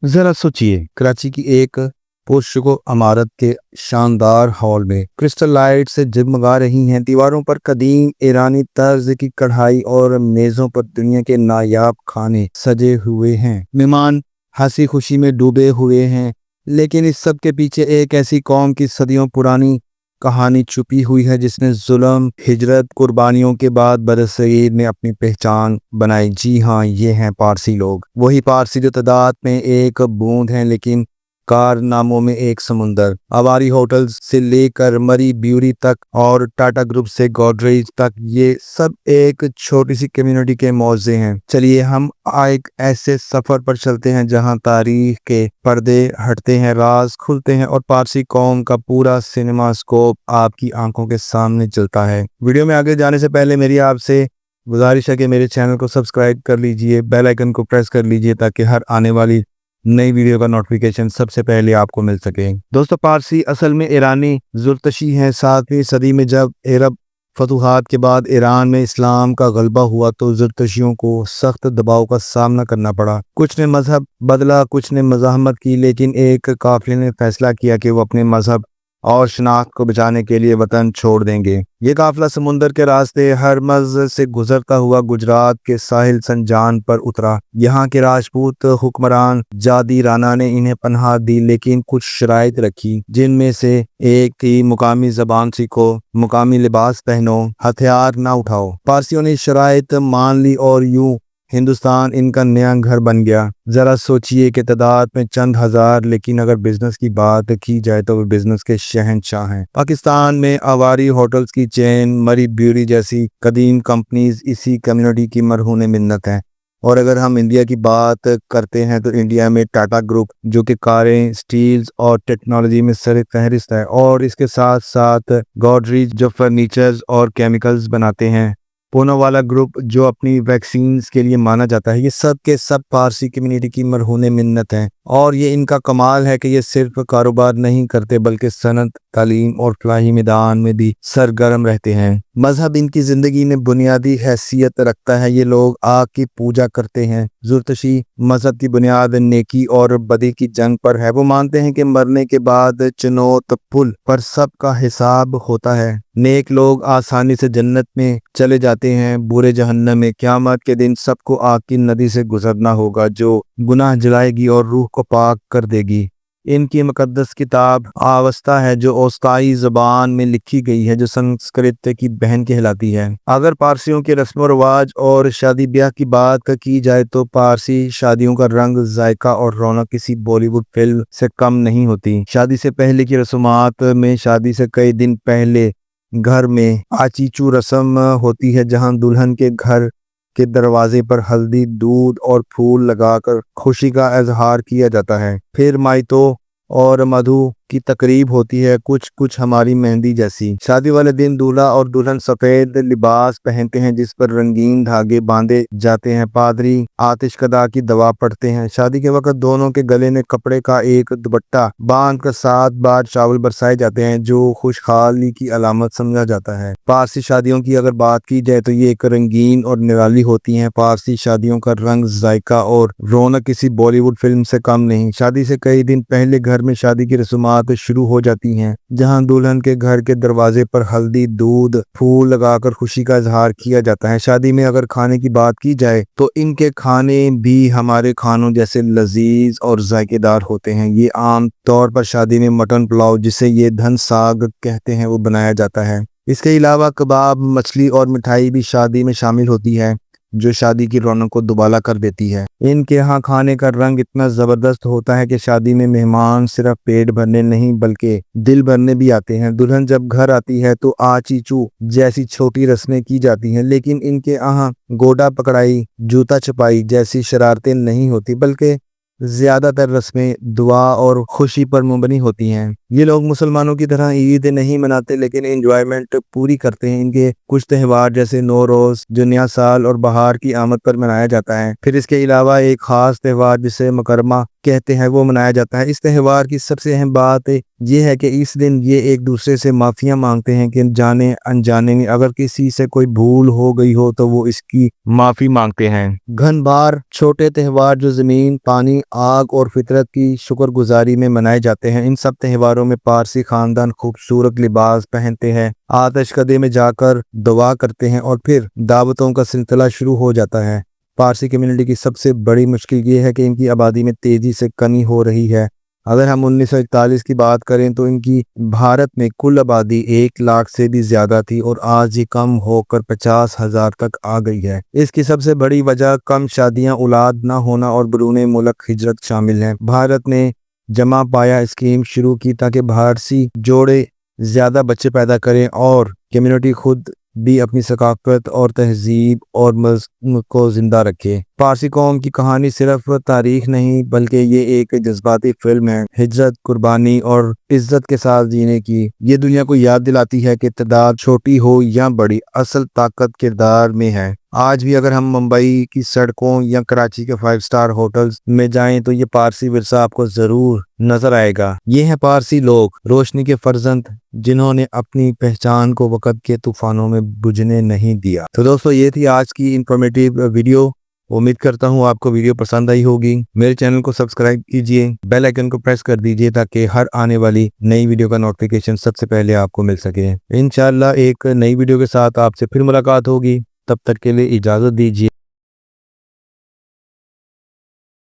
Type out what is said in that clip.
ذرا سوچیے، کراچی کی ایک پرسکون عمارت کے شاندار ہال میں کرسٹل لائٹ سے جگمگا رہی ہیں دیواروں پر قدیم ایرانی طرز کی کڑھائی اور میزوں پر دنیا کے نایاب کھانے سجے ہوئے ہیں۔ مہمان ہنسی خوشی میں ڈوبے ہوئے ہیں، لیکن اس سب کے پیچھے ایک ایسی قوم کی صدیوں پرانی کہانی چھپی ہوئی ہے جس نے ظلم، ہجرت، قربانیوں کے بعد برصغیر میں اپنی پہچان بنائی۔ جی ہاں، یہ ہیں پارسی لوگ، وہی پارسی جو تعداد میں ایک بوند ہیں لیکن کارناموں میں ایک سمندر۔ آواری ہوٹل سے لے کر مری بیوری تک اور ٹاٹا گروپ سے گوڈریج تک، یہ سب ایک چھوٹی سی کمیونٹی کے موضوع ہیں۔ چلیے ہم ایک ایسے سفر پر چلتے ہیں جہاں تاریخ کے پردے ہٹتے ہیں، راز کھلتے ہیں اور پارسی قوم کا پورا سینما اسکوپ آپ کی آنکھوں کے سامنے چلتا ہے۔ ویڈیو میں آگے جانے سے پہلے میری آپ سے گزارش ہے کہ میرے چینل کو سبسکرائب کر لیجئے، بیل آئیکن کو پریس کر لیجئے تاکہ ہر آنے والی نئی ویڈیو کا نوٹیفیکیشن سب سے پہلے آپ کو مل سکے۔ دوستو، پارسی اصل میں ایرانی زرتشی ہیں۔ 7ویں صدی میں جب عرب فتوحات کے بعد ایران میں اسلام کا غلبہ ہوا تو زرتشیوں کو سخت دباؤ کا سامنا کرنا پڑا۔ کچھ نے مذہب بدلا، کچھ نے مزاحمت کی، لیکن ایک قافلے نے فیصلہ کیا کہ وہ اپنے مذہب اور شناخت کو بچانے کے لیے وطن چھوڑ دیں گے۔ یہ قافلہ سمندر کے راستے ہرمز سے گزرتا ہوا گجرات کے ساحل سنجان پر اترا۔ یہاں کے راجپوت حکمران جادی رانا نے انہیں پناہ دی، لیکن کچھ شرائط رکھی، جن میں سے ایک تھی مقامی زبان سیکھو، مقامی لباس پہنو، ہتھیار نہ اٹھاؤ۔ پارسیوں نے شرائط مان لی اور یوں ہندوستان ان کا نیا گھر بن گیا۔ ذرا سوچئے کہ تعداد میں چند ہزار، لیکن اگر بزنس کی بات کی جائے تو وہ بزنس کے شہنشاہ ہیں۔ پاکستان میں آواری ہوٹلز کی چین، مری بیوری جیسی قدیم کمپنیز اسی کمیونٹی کی مرہون منت ہیں۔ اور اگر ہم انڈیا کی بات کرتے ہیں تو انڈیا میں ٹاٹا گروپ جو کہ کاریں، سٹیلز اور ٹیکنالوجی میں سر فہرست ہے، اور اس کے ساتھ ساتھ گوڈریج جو فرنیچرز اور کیمیکلز بناتے ہیں، پوناوالا گروپ جو اپنی ویکسینز کے لیے مانا جاتا ہے، یہ سب کے سب پارسی کمیونٹی کی مرہون منت ہیں۔ اور یہ ان کا کمال ہے کہ یہ صرف کاروبار نہیں کرتے بلکہ صنعت، تعلیم اور فلاحی میدان میں بھی سرگرم رہتے ہیں۔ مذہب ان کی زندگی میں بنیادی حیثیت رکھتا ہے۔ یہ لوگ آگ کی پوجا کرتے ہیں۔ زرتشی مذہب کی بنیاد نیکی اور بدی کی جنگ پر ہے۔ وہ مانتے ہیں کہ مرنے کے بعد چنوت پل پر سب کا حساب ہوتا ہے۔ نیک لوگ آسانی سے جنت میں چلے جاتے ہیں، برے جہنم میں۔ قیامت کے دن سب کو آگ کی ندی سے گزرنا ہوگا جو گناہ جلائے گی اور روح کو پاک کر دے گی۔ ان کی مقدس کتاب آوستہ ہے جو اوسکائی زبان میں لکھی گئی ہے، جو سنسکرت کی بہن کہلاتی ہے۔ اگر پارسیوں کے رسم و رواج اور شادی بیاہ کی بات کی جائے تو پارسی شادیوں کا رنگ، ذائقہ اور رونق کسی بالی ووڈ فلم سے کم نہیں ہوتی۔ شادی سے پہلے کی رسومات میں شادی سے کئی دن پہلے گھر میں آچیچو رسم ہوتی ہے، جہاں دلہن کے گھر کے دروازے پر ہلدی، دودھ اور پھول لگا کر خوشی کا اظہار کیا جاتا ہے۔ پھر مائتو اور مدھو کی تقریب ہوتی ہے، کچھ ہماری مہندی جیسی۔ شادی والے دن دولہا اور دلہن سفید لباس پہنتے ہیں جس پر رنگین دھاگے باندھے جاتے ہیں۔ پادری آتش کدا کی دعا پڑھتے ہیں۔ شادی کے وقت دونوں کے گلے میں کپڑے کا ایک دوپٹہ باندھ کر 7 بار چاول برسائے جاتے ہیں، جو خوشحالی کی علامت سمجھا جاتا ہے۔ پارسی شادیوں کی اگر بات کی جائے تو یہ ایک رنگین اور نرالی ہوتی ہیں۔ پارسی شادیوں کا رنگ، ذائقہ اور رونق کسی بالی ووڈ فلم سے کم نہیں۔ شادی سے کئی دن پہلے گھر میں شادی کی رسومات شروع ہو جاتی ہیں، جہاں دلہن کے گھر کے دروازے پر ہلدی، دودھ، پھول لگا کر خوشی کا اظہار کیا جاتا ہے۔ شادی میں اگر کھانے کی بات کی جائے تو ان کے کھانے بھی ہمارے کھانوں جیسے لذیذ اور ذائقے دار ہوتے ہیں۔ یہ عام طور پر شادی میں مٹن پلاؤ، جسے یہ دھن ساگ کہتے ہیں، وہ بنایا جاتا ہے۔ اس کے علاوہ کباب، مچھلی اور مٹھائی بھی شادی میں شامل ہوتی ہے، جو شادی کی رونق کو دوبالا کر دیتی ہے۔ ان کے ہاں کھانے کا رنگ اتنا زبردست ہوتا ہے کہ شادی میں مہمان صرف پیٹ بھرنے نہیں بلکہ دل بھرنے بھی آتے ہیں۔ دلہن جب گھر آتی ہے تو آچیچو جیسی چھوٹی رسمیں کی جاتی ہیں، لیکن ان کے ہاں گوڈا پکڑائی، جوتا چھپائی جیسی شرارتیں نہیں ہوتی، بلکہ زیادہ تر رسمیں دعا اور خوشی پر مبنی ہوتی ہیں۔ یہ لوگ مسلمانوں کی طرح عید نہیں مناتے لیکن انجوائمنٹ پوری کرتے ہیں۔ ان کے کچھ تہوار جیسے نوروز جو نیا سال اور بہار کی آمد پر منایا جاتا ہے، پھر اس کے علاوہ ایک خاص تہوار جسے مکرمہ کہتے ہیں وہ منایا جاتا ہے۔ اس تہوار کی سب سے اہم بات یہ ہے کہ اس دن یہ ایک دوسرے سے معافیاں مانگتے ہیں کہ جانے انجانے میں اگر کسی سے کوئی بھول ہو گئی ہو تو وہ اس کی معافی مانگتے ہیں۔ گھن بار چھوٹے تہوار جو زمین، پانی، آگ اور فطرت کی شکر گزاری میں منائے جاتے ہیں۔ ان سب تہواروں میں پارسی خاندان خوبصورت لباس پہنتے ہیں، آتش کدے میں جا کر دعا کرتے ہیں اور پھر دعوتوں کا سلسلہ شروع ہو جاتا ہے۔ پارسی کمیونٹی کی سب سے بڑی مشکل یہ ہے کہ ان کی آبادی میں تیزی سے کمی ہو رہی ہے۔ اگر ہم 1941 کی بات کریں تو ان کی بھارت میں کل آبادی 1 لاکھ سے بھی زیادہ تھی اور آج یہ کم ہو کر 50,000 تک آ گئی ہے۔ اس کی سب سے بڑی وجہ کم شادیاں، اولاد نہ ہونا اور بیرون ملک ہجرت شامل ہیں۔ بھارت نے جمع پایا اسکیم شروع کی تاکہ بھارسی جوڑے زیادہ بچے پیدا کریں اور کمیونٹی خود بھی اپنی ثقافت اور تہذیب اور مذہب کو زندہ رکھے۔ پارسی قوم کی کہانی صرف تاریخ نہیں بلکہ یہ ایک جذباتی فلم ہے، ہجرت، قربانی اور عزت کے ساتھ جینے کی۔ یہ دنیا کو یاد دلاتی ہے کہ تعداد چھوٹی ہو یا بڑی، اصل طاقت کردار میں ہے۔ آج بھی اگر ہم ممبئی کی سڑکوں یا کراچی کے 5 اسٹار ہوٹلز میں جائیں تو یہ پارسی ورثہ آپ کو ضرور نظر آئے گا۔ یہ ہیں پارسی لوگ، روشنی کے فرزند جنہوں نے اپنی پہچان کو وقت کے طوفانوں میں بجھنے نہیں دیا۔ تو دوستو یہ تھی آج کی انفارمیٹیو ویڈیو۔ امید کرتا ہوں آپ کو ویڈیو پسند آئی ہوگی۔ میرے چینل کو سبسکرائب کیجئے، بیل آئیکن کو پریس کر دیجئے تاکہ ہر آنے والی نئی ویڈیو کا نوٹیفیکیشن سب سے پہلے آپ کو مل سکے۔ انشاءاللہ ایک نئی ویڈیو کے ساتھ آپ سے پھر ملاقات ہوگی، تب تک کے لیے اجازت دیجئے۔